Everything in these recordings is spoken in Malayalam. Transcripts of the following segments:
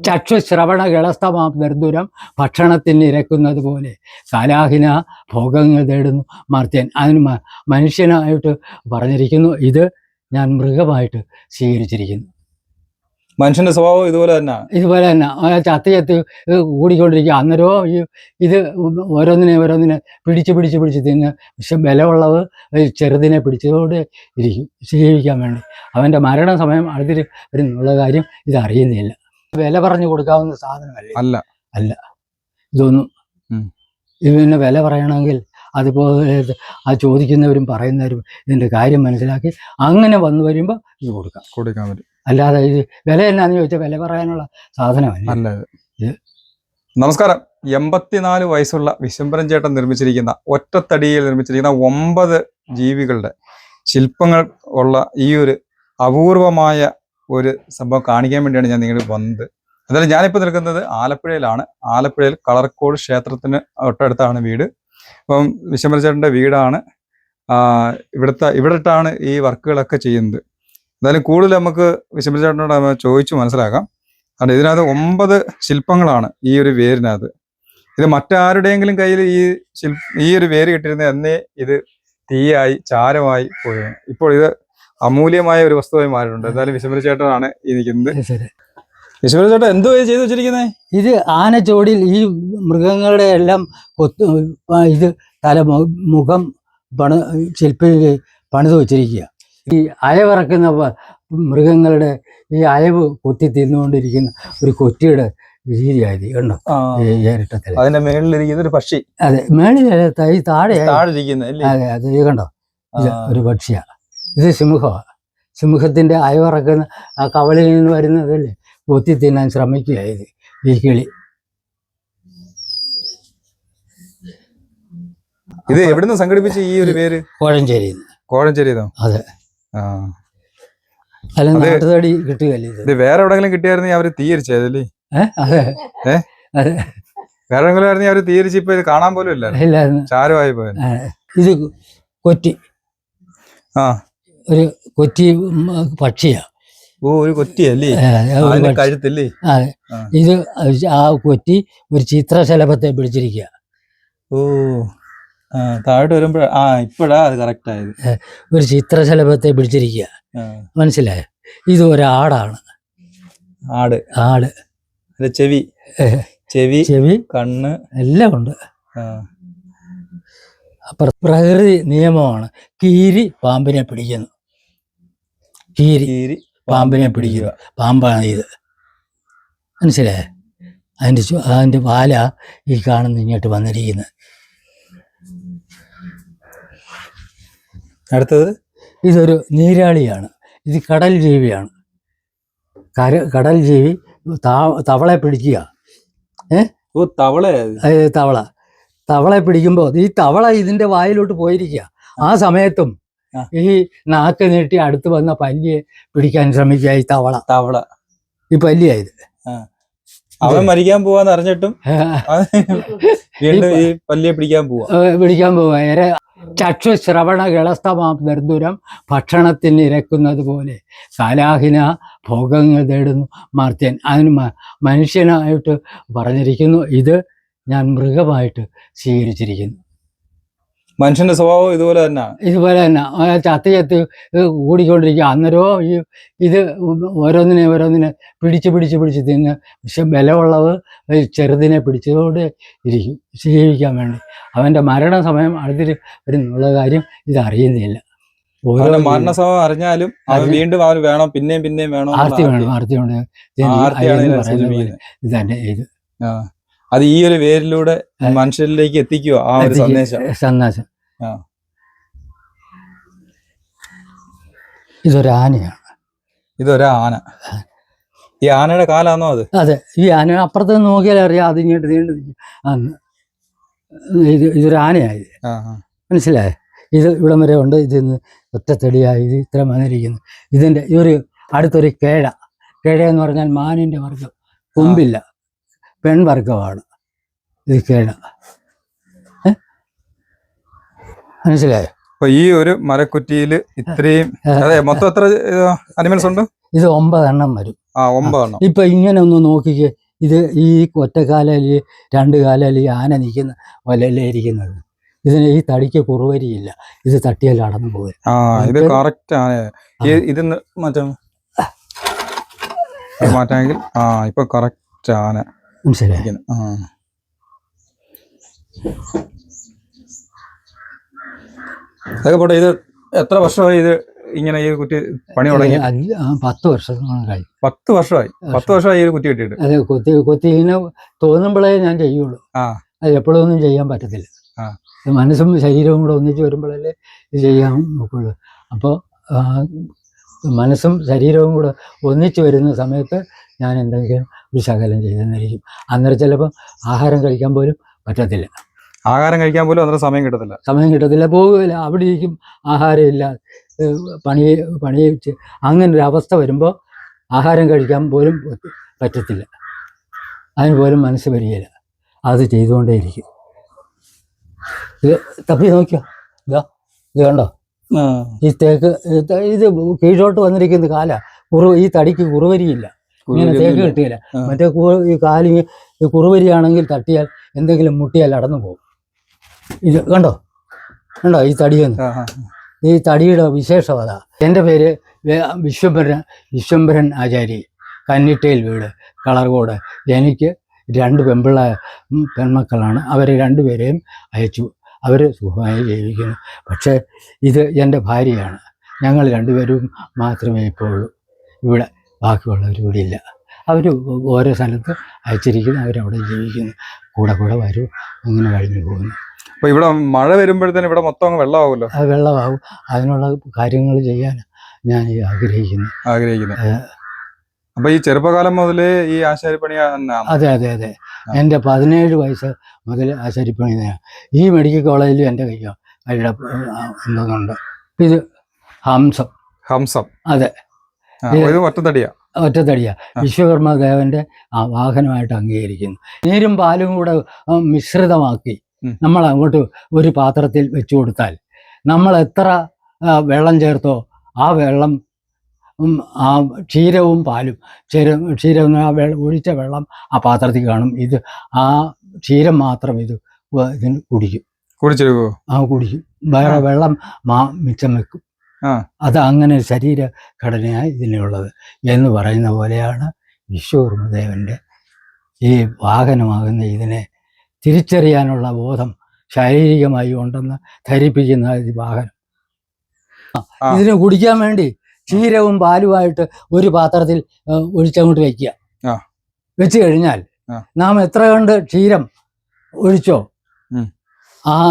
ചക്ഷുശ്രവണ ഗളസ്തമാം നിർദുരം ഭക്ഷണത്തിന് ഇരക്കുന്നത് പോലെ കാലാഹിന ഭോഗങ്ങൾ തേടുന്നു മർത്യൻ. അതിന് മനുഷ്യനായിട്ട് പറഞ്ഞിരിക്കുന്നു, ഇത് ഞാൻ മൃഗമായിട്ട് സ്വീകരിച്ചിരിക്കുന്നു. മനുഷ്യന്റെ സ്വഭാവം ഇതുപോലെ തന്നെ ചത്ത് കൂടിക്കൊണ്ടിരിക്കുക. അന്നേരവും ഇത് ഓരോന്നിനെ പിടിച്ച് തിന്ന്. പക്ഷെ ബലമുള്ളത് ചെറുതിനെ പിടിച്ചതോടെ ഇരിക്കും ജീവിക്കാൻ വേണ്ടി. അവൻ്റെ മരണസമയം അടുത്തിട്ട് വരുന്നുള്ള കാര്യം ഇത് അറിയുന്നില്ല. വില പറഞ്ഞു കൊടുക്കാവുന്ന സാധനമല്ല അല്ല ഇതൊന്നും. ഇതിന് വില പറയണമെങ്കിൽ അതുപോലെ ആ ചോദിക്കുന്നവരും പറയുന്നവരും ഇതിൻ്റെ കാര്യം മനസ്സിലാക്കി അങ്ങനെ വന്നു വരുമ്പോൾ ഇത് കൊടുക്കാൻ പറ്റും. അല്ലാതെ ഇത് വില എന്നാന്ന് ചോദിച്ചാൽ വില പറയാനുള്ള സാധനമല്ല ഇത്. നമസ്കാരം. 84 വയസ്സുള്ള വിശ്വംഭരൻ ചേട്ടൻ ഒറ്റത്തടിയിൽ നിർമ്മിച്ചിരിക്കുന്ന 9 ജീവികളുടെ ശില്പങ്ങൾ ഉള്ള ഈ ഒരു അപൂർവമായ ഒരു സംഭവം കാണിക്കാൻ വേണ്ടിയാണ് ഞാൻ നിങ്ങൾക്ക് വന്നത്. എന്തായാലും ഞാനിപ്പോൾ നിൽക്കുന്നത് ആലപ്പുഴയിലാണ്. ആലപ്പുഴയിൽ കളർക്കോട് ക്ഷേത്രത്തിന് തൊട്ടടുത്താണ് വീട്. അപ്പം വിശ്വംഭരൻ ചേട്ടൻ്റെ വീടാണ്. ഇവിടെട്ടാണ് ഈ വർക്കുകളൊക്കെ ചെയ്യുന്നത്. എന്തായാലും കൂടുതൽ നമുക്ക് വിശ്വംഭരൻ ചേട്ടനോട് ചോദിച്ചു മനസ്സിലാക്കാം. കാരണം ഇതിനകത്ത് 9 ശില്പങ്ങളാണ് ഈ ഒരു വേരിനകത്ത്. ഇത് മറ്റാരുടെയെങ്കിലും കയ്യിൽ ഈ ഒരു വേര് കിട്ടിയിരുന്ന എന്നേ ഇത് തീയായി ചാരമായി പോയാണ്. ഇപ്പോൾ ഇത് അമൂല്യമായ ഒരു വസ്തുവായി മാറിയിട്ടുണ്ട്. എന്തായാലും വിശ്വംഭരൻ ചേട്ടനാണ് ഈ നിൽക്കുന്നത്. വിശ്വംഭരൻ ചേട്ടൻ എന്തോ ചെയ്തു വെച്ചിരിക്കുന്നത്? ഇത് ആനച്ചോടിൽ ഈ മൃഗങ്ങളുടെ എല്ലാം ഇത് മുഖം ശില്പി പണിത് വെച്ചിരിക്കുക. ഈ അയവിറക്കുന്ന മൃഗങ്ങളുടെ ഈ അയവ് കൊത്തി തിന്നുകൊണ്ടിരിക്കുന്ന ഒരു കൊറ്റിയുടെ രീതിയായത് കണ്ടോ? ഏരട്ടത്തിൽ അതിന്റെ മേളിലിരിക്കുന്ന ഒരു പക്ഷി. അതെ, മേളിൽ താഴെ അതെ, അത് കണ്ടോ? ഇത് ഒരു പക്ഷിയാണ്. ഇത് സിംഹമാണ്. സിംഹത്തിന്റെ അയവിറക്കുന്ന ആ കവളിൽ നിന്ന് വരുന്നതല്ലേ കൊത്തി തിന്നാൻ ശ്രമിക്കുക ഇത് ഈ കിളി. ഇത് എവിടുന്ന് സംഘടിപ്പിച്ച ഈ ഒരു പേര്? കോഴഞ്ചേരിന്നോ? അതെ. അല്ല, നാട്ടുതടി കിട്ടുകയല്ലേ ഇത്. വേറെ എവിടെങ്കിലും കിട്ടിയായിരുന്നു അവര് തീയരിച്ചതല്ലേ? അതെ അതെ, വേറെ എവിടെങ്കിലും അവര് തീയരിച്ച് ഇപ്പൊ ഇത് കാണാൻ പോലും ഇല്ലായിരുന്നു, ചാരമായി പോയത്. ഇത് കൊറ്റി, ഒരു കൊറ്റി പക്ഷിയാ. ഒരു കൊറ്റിയല്ലേ? കഴുത്തല്ലേ? അതെ. ഇത് ആ കൊറ്റി ഒരു ചിത്രശലഭത്തെ പിടിച്ചിരിക്കുക. താഴോട്ട് വരുമ്പോ ഇപ്പഴാ അത് കറക്റ്റ് ആയത്. ഒരു ചിത്രശലഭത്തെ പിടിച്ചിരിക്കുക, മനസ്സിലായോ? ഇത് ഒരാടാണ്. ആട് ചെവി കണ്ണ് എല്ലാം ഉണ്ട്. പ്രകൃതി നിയമമാണ്. കീരി പാമ്പിനെ പിടിക്കുന്നു. കീരി പാമ്പിനെ പിടിക്കുന്നു. പാമ്പാണ് ഇത്, മനസ്സിലായോ? അതിന്റെ പാല ഈ കാണുന്ന ഇങ്ങോട്ട് വന്നിരിക്കുന്നത്. അടുത്തത് ഇതൊരു നീരാളിയാണ്. ഇത് കടൽ ജീവിയാണ്. കടൽ ജീവി തവളെ പിടിക്കുക. തവളെ പിടിക്കുമ്പോൾ ഈ തവള ഇതിന്റെ വായിലോട്ട് പോയിരിക്കുക. ആ സമയത്തും ഈ നാക്ക് നീട്ടി അടുത്ത് വന്ന പല്ലിയെ പിടിക്കാൻ ശ്രമിക്കുക. ഈ തവള ഈ പല്ലിയായത്. അവൻ മരിക്കാൻ പോവാന്ന് അറിഞ്ഞിട്ടും വീണ്ടും ഈ പല്ലിയെ പിടിക്കാൻ പോവാ. ചക്ഷുശ്രവണ ഗളസ്തമാം നിർദുരം ഭക്ഷണത്തിന് ഇരക്കുന്നത് പോലെ കാലാഹിന ഭോഗങ്ങൾ തേടുന്നു മർത്യൻ. അതിന് മനുഷ്യനായിട്ട് പറഞ്ഞിരിക്കുന്നു, ഇത് ഞാൻ മൃഗമായിട്ട് സ്വീകരിച്ചിരിക്കുന്നു. മനുഷ്യന്റെ സ്വഭാവം ഇതുപോലെ തന്നെ ചത്ത് കൂടിക്കൊണ്ടിരിക്കുക. അന്നേരവും ഇത് ഓരോന്നിനെ പിടിച്ച് തിന്ന്. പക്ഷെ ബലമുള്ളത് ചെറുതിനെ പിടിച്ചതോടെ ഇരിക്കും ജീവിക്കാൻ വേണ്ടി. അവൻ്റെ മരണസമയം അടുത്തിട്ട് വരുന്നുള്ള കാര്യം ഇത് അറിയുന്നില്ല. മരണസമയം അറിഞ്ഞാലും വീണ്ടും അവന് വേണം, പിന്നെയും വേണം. ആർത്തിയുണ്ട്. ഇതന്നെ ഇത്. അത് ഈ ഒരു വേരിലൂടെ മനുഷ്യരിലേക്ക് എത്തിക്കുക ആ ഒരു സന്ദേശം. ഇതൊരാന. ഈ ആനയുടെ കാലാണോ അത്? അതെ, ഈ ആന അപ്പുറത്ത് നോക്കിയാൽ അറിയാം. അത് ഇങ്ങോട്ട് നീണ്ടു ഇതൊരു ആനയായത്, മനസ്സിലായേ? ഇത് ഇവിടം വരെ ഉണ്ട്. ഇതിന്ന് ഒറ്റത്തടിയായി ഇത് ഇത്ര വന്നിരിക്കുന്നു. ഇതിന്റെ ഒരു അടുത്തൊരു കേഴ എന്ന് പറഞ്ഞാൽ മാനിന്റെ വർഗം, കൊമ്പില്ല, പെൺവർഗമാണ് ഇത് കേഴ, മനസ്സിലായോ? അപ്പൊ ഈ ഒരു മരക്കുറ്റിയിൽ ഇത്രയും മൊത്തം എത്ര അനിമൽസ് ഉണ്ട്? ഇത് 9 എണ്ണം വരും. 9 എണ്ണം. ഇപ്പൊ ഇങ്ങനെ ഒന്ന് നോക്കിക്കേ, ഇത് ഈ ഒറ്റക്കാലയിൽ 2 കാലിൽ ആന നിൽക്കുന്ന പോലെയല്ലേ ഇരിക്കുന്നത്. ഇതിന് ഈ തടിക്ക് കുറുവരിയില്ല, ഇത് തട്ടിയാൽ അടന്നു പോകും. ഇത് കറക്റ്റ് ആണ്. ഇത് മാറ്റാമെങ്കിൽ ഇപ്പൊ കറക്റ്റ് ആണ്. മനസ്സിലായി. അതൊക്കെ പോട്ടെ. ഇത് എത്ര വർഷമായി ഇത് ഇങ്ങനെ ഈ കുറ്റി പണി തുടങ്ങി? 10 വർഷമായി. 10 വർഷമായി. 10 വർഷമായി ഈ കുറ്റി കിട്ടിയിട്ട്. അതെ, കൊത്തി ഇങ്ങനെ തോന്നുമ്പോഴേ ഞാൻ ചെയ്യുള്ളൂ. അത് എപ്പോഴും ഒന്നും ചെയ്യാൻ പറ്റത്തില്ല. മനസ്സും ശരീരവും കൂടെ ഒന്നിച്ച് വരുമ്പോഴല്ലേ ഇത് ചെയ്യാൻ നോക്കുള്ളൂ. അപ്പോൾ മനസ്സും ശരീരവും കൂടെ ഒന്നിച്ച് വരുന്ന സമയത്ത് ഞാൻ എന്തെങ്കിലും ഒരു ശകലം ചെയ്തെന്നിരിക്കും. അന്നേരം ചിലപ്പോൾ ആഹാരം കഴിക്കാൻ പോലും പറ്റത്തില്ല. ആഹാരം കഴിക്കാൻ പോലും അന്നേരം സമയം കിട്ടത്തില്ല. പോവുകയില്ല, അവിടെ ഇരിക്കും. ആഹാരമില്ല, പണി അങ്ങനെ ഒരു അവസ്ഥ വരുമ്പോൾ ആഹാരം കഴിക്കാൻ പോലും പറ്റത്തില്ല. അതിന് പോലും മനസ്സ് വരികയില്ല. അത് ചെയ്തുകൊണ്ടേയിരിക്കും. ഇത് തപ്പി നോക്കിയോ, ഇത് കണ്ടോ, ഈ തേക്ക് ഇത് കീഴോട്ട് വന്നിരിക്കുന്ന കാല ഈ തടിക്ക് കുറുവരിയില്ല. ഇങ്ങനെ തേക്ക് കിട്ടിയില്ല. മറ്റേ ഈ കാലിന് ഈ കുറുവരിയാണെങ്കിൽ തട്ടിയാൽ എന്തെങ്കിലും മുട്ടിയാൽ അടന്നു പോകും. ഇത് കണ്ടോ ഈ തടിയെന്ന്, ഈ തടിയുടെ വിശേഷം അതാ. എൻ്റെ പേര് വിശ്വംഭരൻ ആചാരി, കന്നിട്ടയിൽ വീട്, കളർകോട്. എനിക്ക് 2 പെൺമക്കളാണ്. അവരെ 2 പേരെയും അയച്ചു. അവർ സുഖമായി ജീവിക്കുന്നു. പക്ഷേ ഇത് എൻ്റെ ഭാര്യയാണ്. ഞങ്ങൾ 2 പേരും മാത്രമേ ഇപ്പോൾ ഉള്ളൂ ഇവിടെ. ബാക്കിയുള്ളവർ ഇവിടെ ഇല്ല. അവർ ഓരോ സ്ഥലത്ത് അയച്ചിരിക്കുന്നു. അവരവിടെ ജീവിക്കുന്നു. കൂടെ വരും. അങ്ങനെ കഴിഞ്ഞു പോകുന്നു. അപ്പോൾ ഇവിടെ മഴ വരുമ്പോഴത്തേനും ഇവിടെ മൊത്തം വെള്ളമാവുമല്ലോ. വെള്ളമാവും. അതിനുള്ള കാര്യങ്ങൾ ചെയ്യാൻ ഞാൻ ആഗ്രഹിക്കുന്നു. അപ്പോൾ ഈ ചെറുപ്പകാലം മുതലേ ഈ ആശാരിപ്പണി? അതെ. എൻ്റെ 17 വയസ്സ് മുതൽ ആശാരിപ്പണി. ഈ മെഡിക്കൽ കോളേജിലും എൻ്റെ കയ്യോ എന്തുണ്ട്. ഇത് ഹംസം. അതെ, ഒറ്റത്തടിയാ. വിശ്വകർമ്മ ദേവന്റെ വാഹനമായിട്ട് അംഗീകരിക്കുന്നു. നീരും പാലും കൂടെ മിശ്രിതമാക്കി നമ്മൾ അങ്ങോട്ട് ഒരു പാത്രത്തിൽ വെച്ചു കൊടുത്താൽ, നമ്മൾ എത്ര വെള്ളം ചേർത്തോ ആ വെള്ളം, ആ ക്ഷീരവും പാലും, ക്ഷീരം ഒഴിച്ച വെള്ളം ആ പാത്രത്തിൽ കാണും. ഇത് ആ ക്ഷീരം മാത്രം ഇതിന് കുടിക്കും. കുടിക്കും. വേറെ വെള്ളം മിച്ചം വെക്കും. അത് അങ്ങനെ ശരീരഘടനയായി ഇതിനുള്ളത് എന്ന് പറയുന്ന പോലെയാണ് വിശ്വകർമ്മദേവന്റെ ഈ വാഹനമാകുന്ന ഇതിനെ തിരിച്ചറിയാനുള്ള ബോധം ശാരീരികമായി ഉണ്ടെന്ന് ധരിപ്പിക്കുന്ന ഈ വാഹനം. ഇതിന് കുടിക്കാൻ വേണ്ടി ക്ഷീരവും പാലുമായിട്ട് ഒരു പാത്രത്തിൽ ഒഴിച്ചങ്ങോട്ട് വയ്ക്കുക. വെച്ച് കഴിഞ്ഞാൽ നാം എത്ര കണ്ട് ക്ഷീരം ഒഴിച്ചോ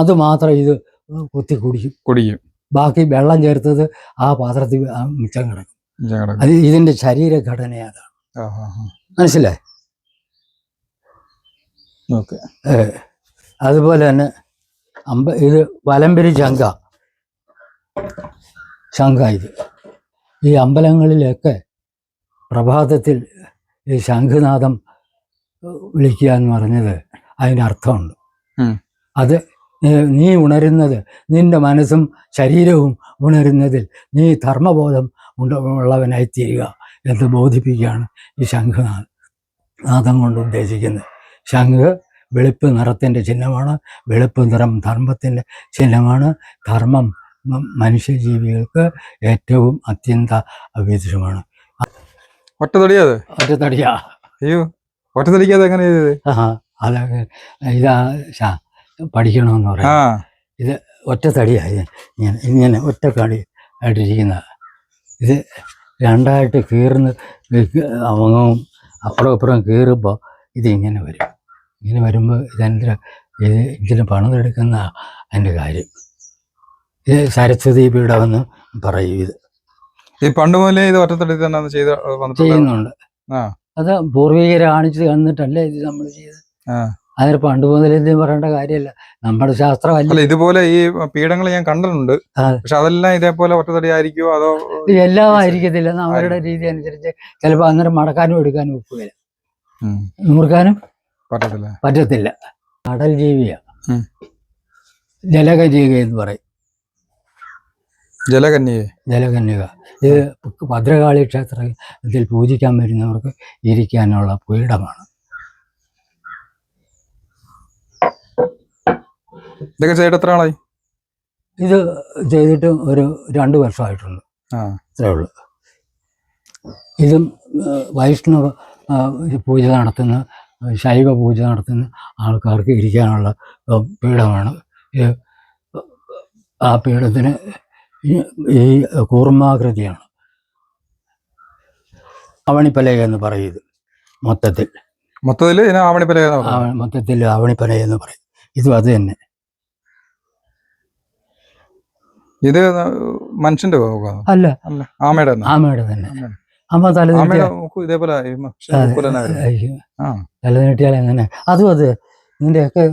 അത് മാത്രം ഇത് കുത്തി കുടിക്കും. ബാക്കി വെള്ളം ചേർത്തത് ആ പാത്രത്തിൽ മിച്ചം കിടക്കും. അത് ഇതിന്റെ ശരീരഘടന അതാണ്. മനസ്സിലായി? അതുപോലെ തന്നെ ഇത് വലമ്പരി ശംഖ. ഇത് ഈ അമ്പലങ്ങളിലൊക്കെ പ്രഭാതത്തിൽ ഈ ശംഖുനാദം വിളിക്കുക എന്ന് പറഞ്ഞത് അതിനർത്ഥമുണ്ട്. അത് നീ ഉണരുന്നത്, നിന്റെ മനസ്സും ശരീരവും ഉണരുന്നതിൽ നീ ധർമ്മബോധം ഉള്ളവനായി തീരുക എന്ന് ബോധിപ്പിക്കുകയാണ് ഈ ശംഖുനാദം കൊണ്ട് ഉദ്ദേശിക്കുന്നത്. ശംഖ് വെളുപ്പ് നിറത്തിൻ്റെ ചിഹ്നമാണ്. വെളുപ്പ് നിറം ധർമ്മത്തിൻ്റെ ചിഹ്നമാണ്. ധർമ്മം മനുഷ്യജീവികൾക്ക് ഏറ്റവും അത്യന്ത അവിധമാണ്. ഒറ്റത്തടിയാ. അതൊക്കെ ഇതാ പഠിക്കണമെന്ന് പറയാം. ഇത് ഒറ്റത്തടിയായി ഇങ്ങനെ ഒറ്റക്കടി ആയിട്ടിരിക്കുന്ന. ഇത് 2ആയിട്ട് കീറുന്ന അവങ്ങവും അപ്പുറം കീറുമ്പോൾ ഇതിങ്ങനെ വരും. ഇങ്ങനെ വരുമ്പോൾ ഇതിന് പണിതെടുക്കുന്ന അതിൻ്റെ കാര്യം. ഇത് സരസ്വതി പീഠമെന്ന് പറയും. ഇത് ഈ പണ്ട് മുതലേ ഇത് ഒറ്റത്തടി തന്നെ ചെയ്യുന്നുണ്ട്. അത് പൂർവികരെ കാണിച്ച് തന്നിട്ടല്ലേ ഇത് നമ്മൾ ചെയ്ത്. അതിന് പണ്ട് മുതലേ പറയേണ്ട കാര്യമല്ല, നമ്മുടെ ശാസ്ത്രമല്ല. ഇതുപോലെ ഈ പീഠങ്ങൾ ഞാൻ കണ്ടിട്ടുണ്ട്. പക്ഷെ അതെല്ലാം ഇതേപോലെ ഒറ്റത്തടി ആയിരിക്കുമോ അതോ? എല്ലാം ആയിരിക്കത്തില്ല. അവരുടെ രീതി അനുസരിച്ച് ചിലപ്പോൾ അന്നേരം മടക്കാനും എടുക്കാനും ഒക്കുകയില്ല, നൂർക്കാനും പറ്റത്തില്ല. കടൽ ജീവിയാ, ജലകജീക എന്ന് പറയും. ജലകന്യകെ. ജലകന്യക. ഇത് ഭദ്രകാളി ക്ഷേത്രത്തിൽ പൂജിക്കാൻ വരുന്നവർക്ക് ഇരിക്കാനുള്ള പീഠമാണ്. ഇതൊക്കെ ചെയ്തിട്ട് എത്ര ആളായി? ഇത് ചെയ്തിട്ട് ഒരു 2 വർഷമായിട്ടുണ്ട്. ഇത്രേ ഉള്ളൂ. ഇതും വൈഷ്ണവ പൂജ നടത്തുന്ന, ശൈവ പൂജ നടത്തുന്ന ആൾക്കാർക്ക് ഇരിക്കാനുള്ള പീഠമാണ്. ആ പീഠത്തിന് ഈ കൂർമാകൃതിയാണ്. ആവണിപ്പലക എന്ന് പറയും. ഇത് മൊത്തത്തിൽ മൊത്തത്തിൽ ആവണിപ്പലക എന്ന് പറയും. ഇതും അത് തന്നെ. ഇത് മനുഷ്യന്റെ അല്ല, ആമയുടെ തന്നെ. അമ്മ തല നീട്ടിയാൽ എങ്ങനെ? അതും അത് ഇതിന്റെയൊക്കെ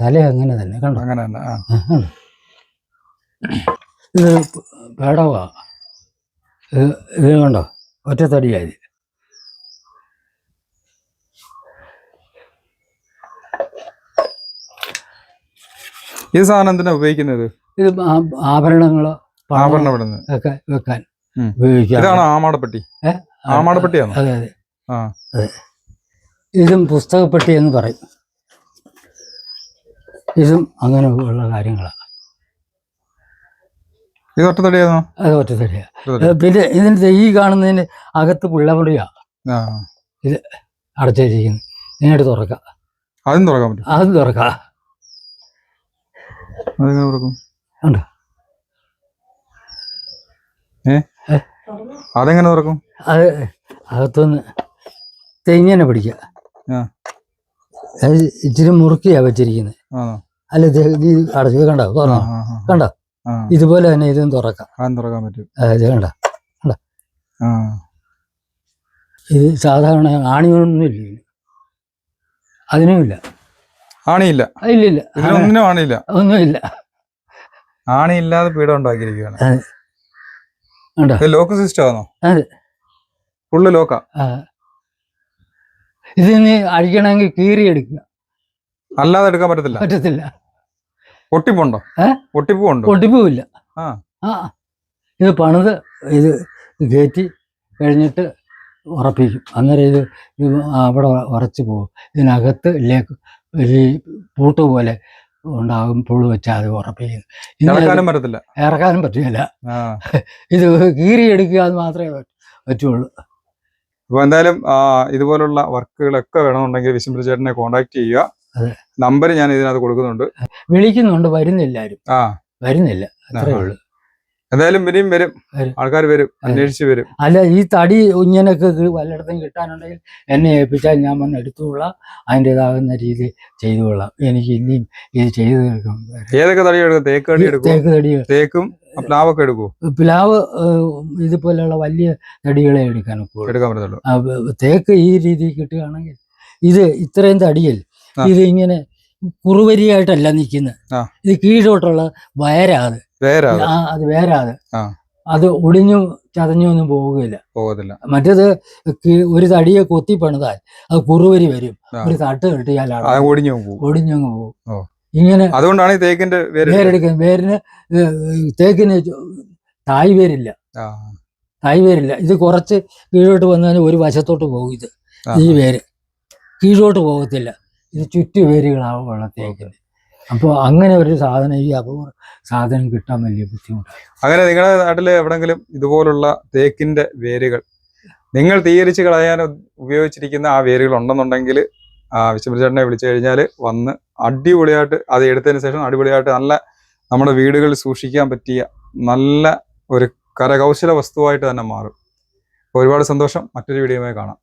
തല അങ്ങനെ തന്നെ. കണ്ടോ? ഇത് പേടവാ. ഇത് കണ്ടോ? ഒറ്റത്തടിയായത്. ഈ സാധനം എന്തിനാ ഉപയോഗിക്കുന്നത്? ഇത് ആഭരണങ്ങളോ ഒക്കെ വെക്കാൻ ഉപയോഗിക്കാം. ഇതാണ് ആമാടപ്പെട്ടി. ആമാടപ്പെട്ടിയാണോ? അതെ അതെ അതെ. ഇതും പുസ്തകപ്പെട്ടി എന്ന് പറയും. ഇതും അങ്ങനെ ഉള്ള കാര്യങ്ങളാണ്. ഇത് ഒറ്റത്തടിയാണോ? അത് ഒറ്റത്തടിയാ. പിന്നെ ഇതിന്റെ ഈ കാണുന്നതിന് അകത്ത് പുള്ളമുറിയാ. ഇത് അടച്ചിരിക്കുന്നത്. ഇതിനടുത്ത് തുറക്കാം. അതും തുറക്കാൻ പറ്റും. അതും തുറക്കാം. ഉണ്ടോ? അതെങ്ങനെ തുറക്കും? അത് അകത്തുനിന്ന് തെങ്ങനെ പിടിക്കുക. ഇച്ചിരി മുറുക്കിയാ വെച്ചിരിക്കുന്നത്. അല്ല, അടച്ചു. കണ്ടോ? തുറന്നോ? കണ്ടോ? ഇതുപോലെ തന്നെ ഇതും തുറക്കാം. പറ്റും. കണ്ട കണ്ടോ? ഇത് സാധാരണ ആണിയൊന്നുമില്ല. അതിനുമില്ല. ആണിയില്ല. ഇല്ലില്ല. ആണിയില്ല. ഒന്നുമില്ല. ആണിയില്ലാതെ പീഠം ഉണ്ടാക്കിയിരിക്കുകയാണ്. ലോക്ക് സിസ്റ്റം ആണോ? അതെ, ഫുള്ള് ലോക്കാ. ഇത് നീ അഴിക്കണമെങ്കിൽ കീറിയെടുക്കുക. അല്ലാതെ എടുക്കാൻ പറ്റത്തില്ല. പൊട്ടിപ്പുണ്ടോ? പൊട്ടിപ്പൂവില്ല. ഇത് പണിത് ഇത് കയറ്റി കഴിഞ്ഞിട്ട് ഉറപ്പിക്കും. അന്നേരം ഇത് അവിടെ ഉറച്ചു പോകും. ഇതിനകത്ത് ഈ പൂട്ട് പോലെ ഉണ്ടാകും. പുഴു വെച്ചാൽ അത് ഉറപ്പിക്കും. ഇറക്കാനും പറ്റില്ല. ഇത് കീറിയെടുക്കുക എന്ന് മാത്രമേ പറ്റുള്ളൂ. അപ്പൊ എന്തായാലും ഇതുപോലുള്ള വർക്കുകളൊക്കെ വേണമെന്നുണ്ടെങ്കിൽ വിശ്വംഭര ചേട്ടനെ കോൺടാക്ട് ചെയ്യുക. നമ്പർ ഞാൻ ഇതിനകത്ത് കൊടുക്കുന്നുണ്ട്. വിളിക്കുന്നുണ്ട്, വരുന്നില്ല. വരുന്നില്ല, അത്രേ ഉള്ളൂ. എന്തായാലും ഇനിയും വരും, ആൾക്കാർ വരും, അന്വേഷിച്ച് വരും. അല്ല, ഈ തടി ഇങ്ങനൊക്കെ വല്ലയിടത്തും കിട്ടാനുണ്ടെങ്കിൽ എന്നെ ഏൽപ്പിച്ചാൽ ഞാൻ വന്ന് എടുത്തുകൊള്ളാം. അതിൻ്റെതാകുന്ന രീതി ചെയ്തുകൊള്ളാം. എനിക്ക് ഇനിയും ഇത് ചെയ്തു തീർക്കണം. ഏതൊക്കെ തടി എടുക്കും? തേക്ക് തടി, തേക്കും പ്ലാവൊക്കെ എടുക്കൂ? പ്ലാവ് ഇതുപോലെയുള്ള വലിയ തടികളെ എടുക്കാൻ പറ്റത്തുള്ളൂ. തേക്ക് ഈ രീതി കിട്ടുകയാണെങ്കിൽ, ഇത് ഇത്രയും തടിയൽ ഇത് ഇങ്ങനെ കുറുവരിയായിട്ടല്ല നിൽക്കുന്നത്. ഇത് കീഴോട്ടുള്ള വയരാത്. അത് വേരാതെ അത് ഒടിഞ്ഞു ചതഞ്ഞു ഒന്നും പോകത്തില്ല. മറ്റേത് ഒരു തടിയെ കൊത്തി പണിതാൽ അത് കുറുവരി വരും. ഒരു തട്ട് കെട്ടിയാൽ ഒടിഞ്ഞങ്ങ് പോകും. ഇങ്ങനെ അതുകൊണ്ടാണ് തേക്കിന്റെ വേരെടുക്കുന്നത്. വേരിന് തേക്കിന് തായ് വേരില്ല. ഇത് കുറച്ച് കീഴോട്ട് വന്നാൽ ഒരു വശത്തോട്ട് പോകും. ഈ വേര് കീഴോട്ട് പോകത്തില്ല. ഇത് ചുറ്റു വേരുകളാവും വെള്ളത്തേക്കിന്. അപ്പോൾ അങ്ങനെ ഒരു സാധനം, ഈ അപൂർവ സാധനം കിട്ടാൻ വലിയ ബുദ്ധിമുട്ടാണ്. അങ്ങനെ നിങ്ങളുടെ നാട്ടിൽ എവിടെങ്കിലും ഇതുപോലുള്ള തേക്കിന്റെ വേരുകൾ നിങ്ങൾ തീയരിച്ച് കളയാൻ ഉപയോഗിച്ചിരിക്കുന്ന ആ വേരുകൾ ഉണ്ടെന്നുണ്ടെങ്കിൽ വിശ്വംഭര ചേട്ടനെ വിളിച്ചു കഴിഞ്ഞാൽ വന്ന് അടിപൊളിയായിട്ട് അത് എടുത്തതിന് ശേഷം അടിപൊളിയായിട്ട് നല്ല നമ്മുടെ വീടുകളിൽ സൂക്ഷിക്കാൻ പറ്റിയ നല്ല ഒരു കരകൗശല വസ്തുവായിട്ട് തന്നെ മാറും. ഒരുപാട് സന്തോഷം. മറ്റൊരു വീഡിയോയുമായി കാണാം.